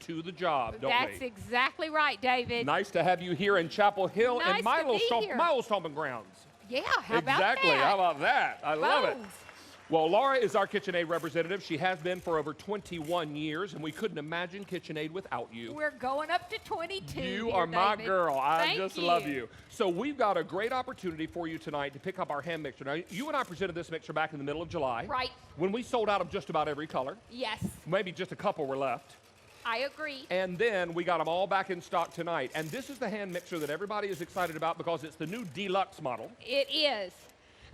to the job, don't That's we? exactly right, David. Nice to have you here in Chapel Hill Nice and my to be here. little stomping grounds. Yeah, how about Exactly. that? How about that? I love it. Bones. Well, Laura is our KitchenAid representative. She has been for over 21 years, and we couldn't imagine KitchenAid without you. We're going up to 22. You here, are my David. girl. I Thank just love you. So we've got a great opportunity for you tonight to pick up our hand mixer. Now, you and I presented this mixer back in the middle of July. Right. When we sold out of just about every color. Yes, Maybe just a couple were left. I agree. And then we got them all back in stock tonight. And this is the hand mixer that everybody is excited about because it's the new deluxe model. It is.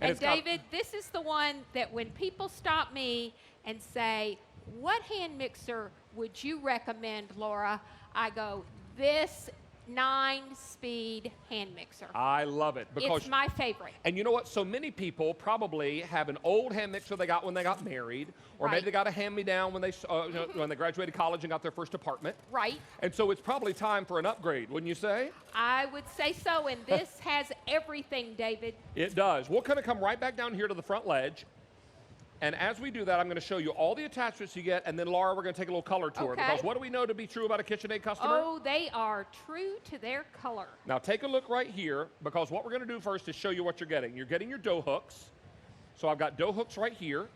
And And it's got- David, this is the one that when people stop me and say, what hand mixer would you recommend, Laura? I go, this 9-speed hand mixer. I love it because It's my favorite. and you know what? So many people probably have an old hand mixer they got when they got married, or maybe Right. they got a hand-me-down when they when they graduated college and got their first apartment. Right. And so it's probably time for an upgrade, wouldn't you say? I would say so, and this has everything, David. It does. We're going to come right back down here to the front ledge. And as we do that, I'm going to show you all the attachments you get, and then Laura, we're going to take a little color tour. Okay. Because what do we know to be true about a KitchenAid customer? Oh, they are true to their color. Now take a look right here, because what we're going to do first is show you what you're getting. You're getting your dough hooks. So I've got dough hooks right here.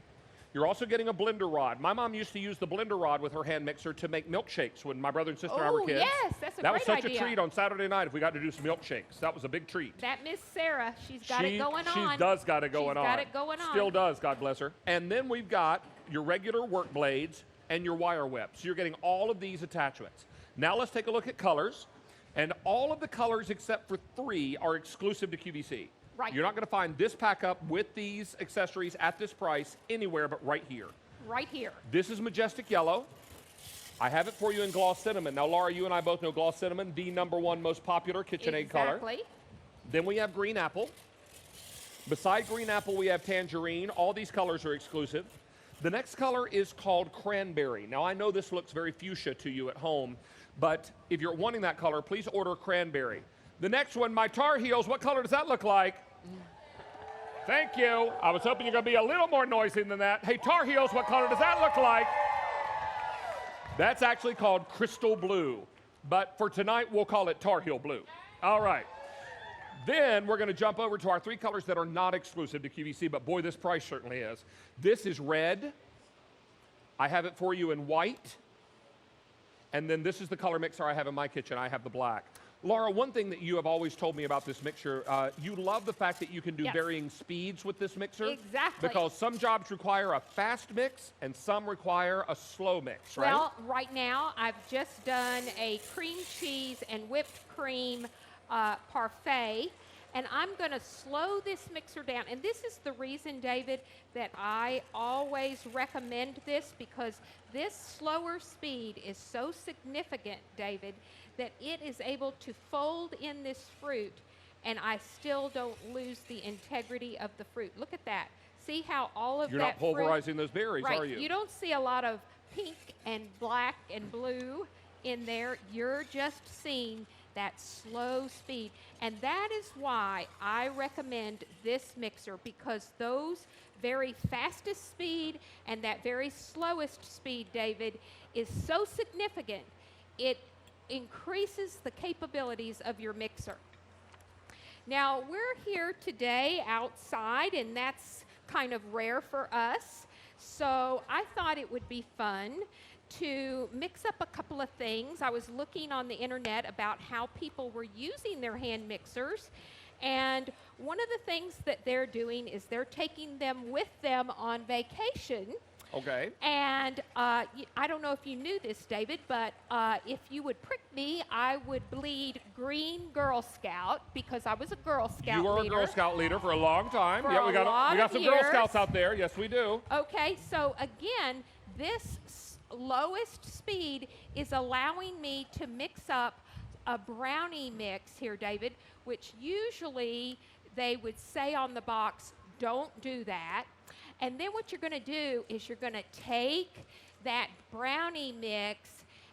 You're also getting a blender rod. My mom used to use the blender rod with her hand mixer to make milkshakes when my brother and sister and I were Oh, kids. yes, that's a That was great such idea. a treat on Saturday night if we got to do some milkshakes. That was a big treat. That Miss Sarah, she's got it going on. She does got it going on. She's got it going on. Still does, God bless her. And then we've got your regular work blades and your wire whip. So you're getting all of these attachments. Now let's take a look at colors. And all of the colors except for 3 are exclusive to QVC. Right. You're not going to find this pack up with these accessories at this price anywhere but right here. Right here. This is Majestic Yellow. I have it for you in gloss cinnamon. Now, Laura, you and I both know gloss cinnamon, the #1 most popular KitchenAid color. Exactly. Then we have green apple. Beside green apple, we have tangerine. All these colors are exclusive. The next color is called cranberry. Now, I know this looks very fuchsia to you at home, but if you're wanting that color, please order cranberry. The next one, my Tar Heels, what color does that look like? Thank you. I was hoping you're going to be a little more noisy than that. Hey, Tar Heels, what color does that look like? That's actually called crystal blue. But for tonight, we'll call it Tar Heel blue. All right. Then we're going to jump over to our 3 colors that are not exclusive to QVC, but boy, this price certainly is. This is red. I have it for you in white. And then this is the color mixer I have in my kitchen. I have the black. Laura, one thing that you have always told me about this mixer, you love the fact that you can do Yes. varying speeds with this mixer. Exactly. Because some jobs require a fast mix and some require a slow mix, right? Well, right now, I've just done a cream cheese and whipped cream parfait, and I'm going to slow this mixer down. And this is the reason, David, that I always recommend this, because this slower speed is so significant, David, that it is able to fold in this fruit, and I still don't lose the integrity of the fruit. Look at that. See how all of You're that not pulverizing those berries, right. are you? You don't see a lot of pink and black and blue in there. You're just seeing that slow speed. And that is why I recommend this mixer, because those very fastest speed and that very slowest speed, David, is so significant. It increases the capabilities of your mixer. Now, we're here today outside, and that's kind of rare for us. So I thought it would be fun to mix up a couple of things. I was looking on the internet about how people were using their hand mixers, and one of the things that they're doing is they're taking them with them on vacation. Okay. And I don't know if you knew this, David, but if you would prick me, I would bleed green Girl Scout, because I was a Girl Scout You were leader. a Girl Scout leader for a long time. For Yeah, we a got lot we got of some Girl years. Scouts out there. Yes, we do. Okay, so again, this lowest speed is allowing me to mix up a brownie mix here, David, which usually they would say on the box, don't do that. And then what you're going to do is you're going to take that brownie mix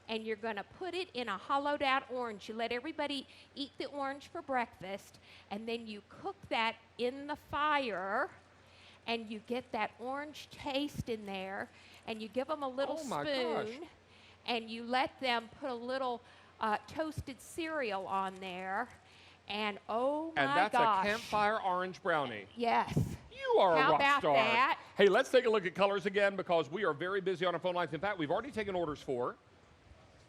and you're going to put it in a hollowed out orange. You let everybody eat the orange for breakfast, and then you cook that in the fire, and you get that orange taste in there, and you give them a little Oh, my spoon, gosh. and you let them put a little toasted cereal on there. And oh my gosh. And that's gosh. a campfire orange brownie. Yes. You are a How rock about star. that? Hey, let's take a look at colors again because we are very busy on our phone lines. In fact, we've already taken orders for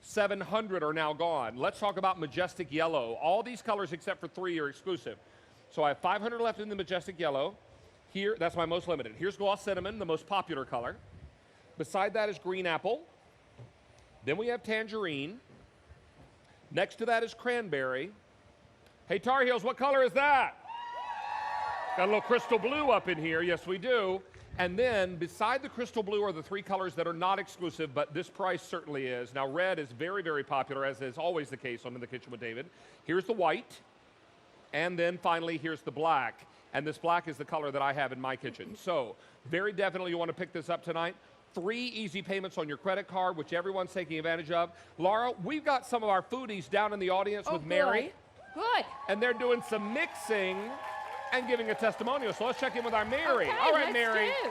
700 are now gone. Let's talk about Majestic Yellow. All these colors except for 3 are exclusive. So I have 500 left in the Majestic Yellow. Here, that's my most limited. Here's Gloss Cinnamon, the most popular color. Beside that is Green Apple. Then we have Tangerine. Next to that is Cranberry. Hey, Tar Heels, what color is that? Got a little crystal blue up in here. Yes, we do. And then beside the crystal blue are the 3 colors that are not exclusive, but this price certainly is. Now, red is very, very popular, as is always the case on In the Kitchen with David. Here's the white. And then finally, here's the black. And this black is the color that I have in my kitchen. So very definitely you want to pick this up tonight. 3 easy payments on your credit card, which everyone's taking advantage of. Laura, we've got some of our foodies down in the audience with Mary. Good. And they're doing some mixing and giving a testimonial. So let's check in with our Mary. Okay, all right, let's Mary. do.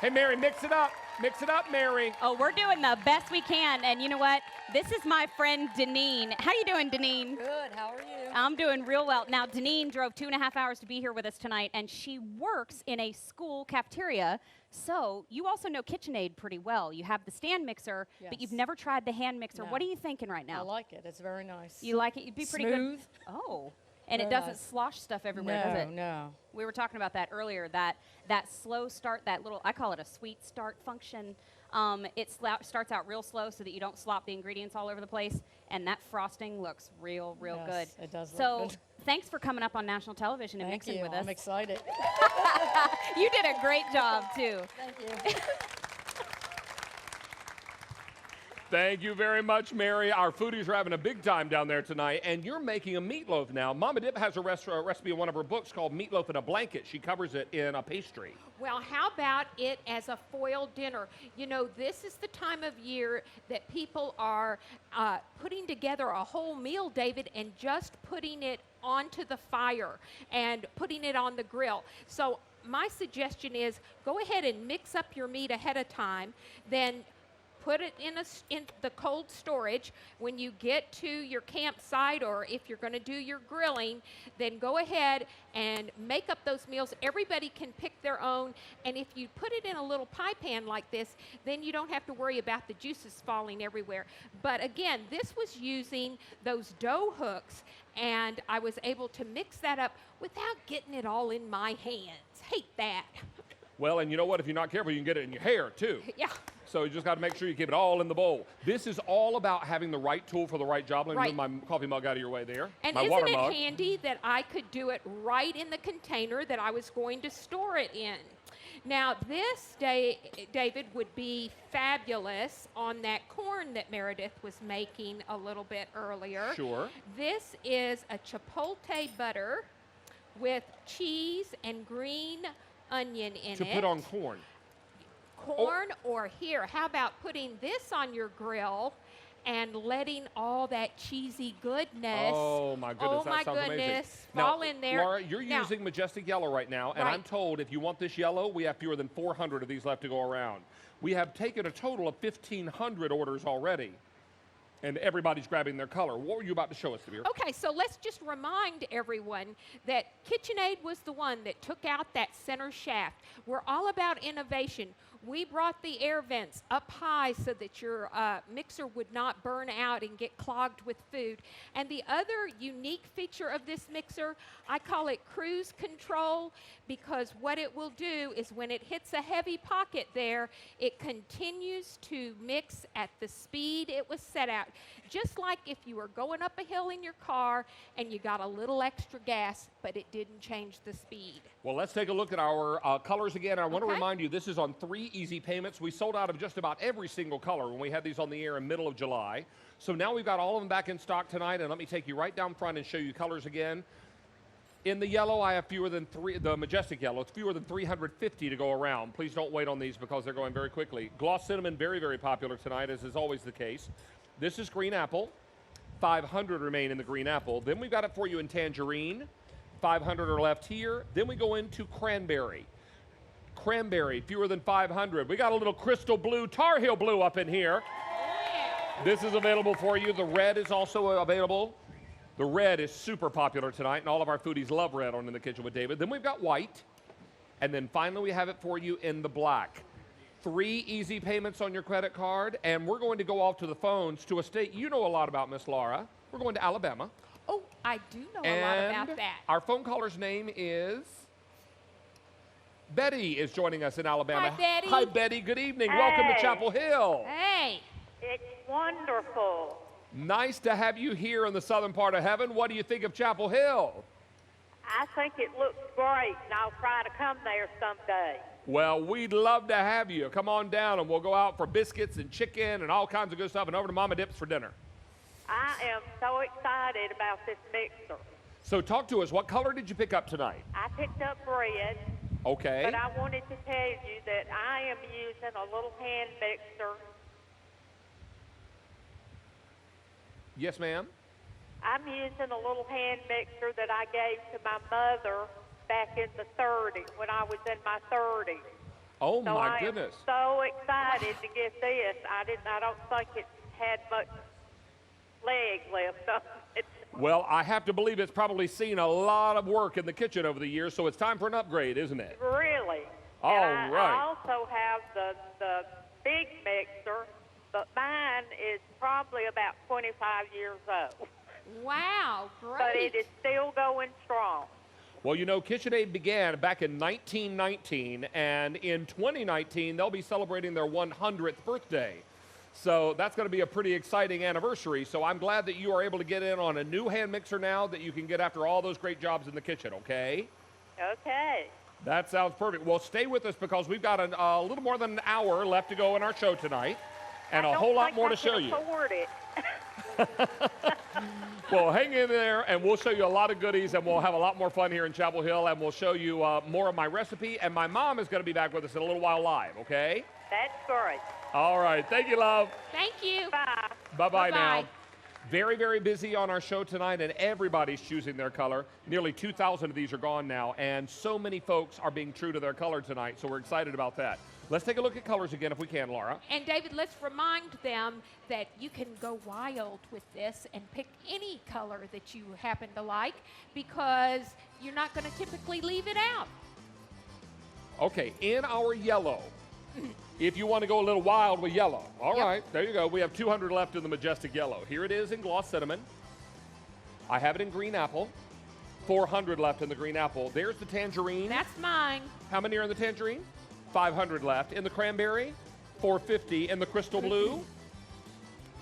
Hey, Mary, mix it up. Mix it up, Mary. Oh, we're doing the best we can. And you know what? This is my friend, Deneen. How you doing, Deneen? Good. How are you? I'm doing real well. Now, Deneen drove 2.5 hours to be here with us tonight, and she works in a school cafeteria. So you also know KitchenAid pretty well. You have the stand mixer, but you've Yes. never tried the hand mixer. No. What are you thinking right I now? like it. It's very nice. You like it? You'd be pretty Smooth. good. Oh. And it Very doesn't nice. slosh stuff everywhere, does it? No. We were talking about that earlier, that slow start, that little, I call it a sweet start function. It starts out real slow so that you don't slop the ingredients all over the place, and that frosting looks real Yes, good. it does look So good. thanks for coming up on national television and Thank mixing you. with us. I'm excited. You did a great job, too. Thank you. Thank you very much, Mary. Our foodies are having a big time down there tonight, and you're making a meatloaf now. Mama Dip has a recipe in one of her books called Meatloaf in a Blanket. She covers it in a pastry. Well, how about it as a foil dinner? You know, this is the time of year that people are putting together a whole meal, David, and just putting it onto the fire and putting it on the grill. So my suggestion is go ahead and mix up your meat ahead of time, then put it in the cold storage. When you get to your campsite, or if you're going to do your grilling, then go ahead and make up those meals. Everybody can pick their own, and if you put it in a little pie pan like this, then you don't have to worry about the juices falling everywhere. But again, this was using those dough hooks, and I was able to mix that up without getting it all in my hands. Hate that. Well, and you know what? If you're not careful, you can get it in your hair, too. Yeah. So you just got to make sure you keep it all in the bowl. This is all about having the right tool for the right job. Let me move my coffee mug out of your way there. And my isn't water it mug. handy that I could do it right in the container that I was going to store it in? Now, this, David, would be fabulous on that corn that Meredith was making a little bit earlier. Sure. This is a Chipotle butter with cheese and green onion in it. To put on corn. Corn, or here, how about putting this on your grill and letting all that cheesy goodness, Oh, my goodness, that sounds amazing. fall in there. Laura, you're using Majestic Yellow right now, and I'm Right. told if you want this yellow, we have fewer than 400 of these left to go around. We have taken a total of 1,500 orders already, and everybody's grabbing their color. What were you about to show us, Sabir? Okay, so let's just remind everyone that KitchenAid was the one that took out that center shaft. We're all about innovation. We brought the air vents up high so that your mixer would not burn out and get clogged with food. And the other unique feature of this mixer, I call it cruise control, because what it will do is when it hits a heavy pocket there, it continues to mix at the speed it was set out. Just like if you were going up a hill in your car and you got a little extra gas, but it didn't change the speed. Well, let's take a look at our colors again. I want to Okay. remind you, this is on 3 easy payments. We sold out of just about every single color when we had these on the air in middle of July. So now we've got all of them back in stock tonight, and let me take you right down front and show you colors again. In the yellow, I have the Majestic Yellow, it's fewer than 350 to go around. Please don't wait on these because they're going very quickly. Gloss Cinnamon, very, very popular tonight, as is always the case. This is Green Apple. 500 remain in the Green Apple. Then we've got it for you in Tangerine. 500 are left here. Then we go into Cranberry. Cranberry, fewer than 500. We got a little crystal blue, Tar Heel blue up in here. This is available for you. The red is also available. The red is super popular tonight, and all of our foodies love red on In the Kitchen with David. Then we've got white, and then finally we have it for you in the black. 3 easy payments on your credit card, and we're going to go off to the phones to a state you know a lot about, Miss Laura. We're going to Alabama. Oh, I do know a lot about And that. our phone caller's name is Betty is joining us in Alabama. Hi, Betty. Hi, Betty. Good evening. Welcome to Hey. Chapel Hill. Hey, It's wonderful. Nice to have you here in the southern part of heaven. What do you think of Chapel Hill? I think it looks great, and I'll try to come there someday. Well, we'd love to have you. Come on down, and we'll go out for biscuits and chicken and all kinds of good stuff, and over to Mama Dip's for dinner. I am so excited about this mixer. So talk to us. What color did you pick up tonight? I picked up red, Okay. but I wanted to tell you that I am using a little hand mixer. Yes, ma'am. I'm using a little hand mixer that I gave to my mother back in the 30s, when I was in my 30s. Oh, So my I goodness. am so excited to get this. I don't think it had much leg left on it. Well, I have to believe it's probably seen a lot of work in the kitchen over the years, so it's time for an upgrade, isn't it? Really. All And I right. also have the big mixer, but mine is probably about 25 years old. wow, great. But it is still going strong. Well, you know, KitchenAid began back in 1919, and in 2019, they'll be celebrating their 100th birthday. So that's going to be a pretty exciting anniversary. So I'm glad that you are able to get in on a new hand mixer now that you can get after all those great jobs in the kitchen, okay? Okay. That sounds perfect. Well, stay with us because we've got a little more than an hour left to go in our show tonight, and I a don't whole lot think more I to show can you. afford it. Well, hang in there, and we'll show you a lot of goodies, and we'll have a lot more fun here in Chapel Hill, and we'll show you more of my recipe, and my mom is going to be back with us in a little while live, okay? That's great. All right. Thank you, love. Thank you. Bye. Bye-bye now. Bye-bye. Very, very busy on our show tonight, and everybody's choosing their color. Nearly 2,000 of these are gone now, and so many folks are being true to their color tonight, so we're excited about that. Let's take a look at colors again if we can, Laura. And David, let's remind them that you can go wild with this and pick any color that you happen to like, because you're not going to typically leave it out. Okay, in our yellow, if you want to go a little wild with yellow. All Yep. right, there you go. We have 200 left in the Majestic Yellow. Here it is in gloss cinnamon. I have it in green apple. 400 left in the green apple. There's the tangerine. That's mine. How many are in the tangerine? 500 left. In the cranberry, 450. In the crystal blue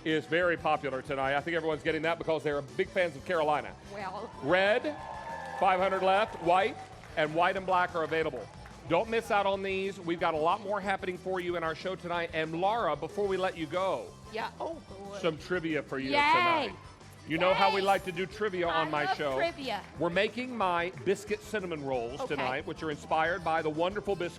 is very popular tonight. I think everyone's getting that because they're big fans of Carolina. Well, Red, 500 left. White, and white and black are available. Don't miss out on these. We've got a lot more happening for you in our show tonight. And Laura, before we let you go, yeah. Oh, boy. some trivia for you Yay. tonight. You know how we Yay. like to do trivia on my love show. trivia. We're making my biscuit cinnamon rolls Okay. tonight, which are inspired by the wonderful biscuit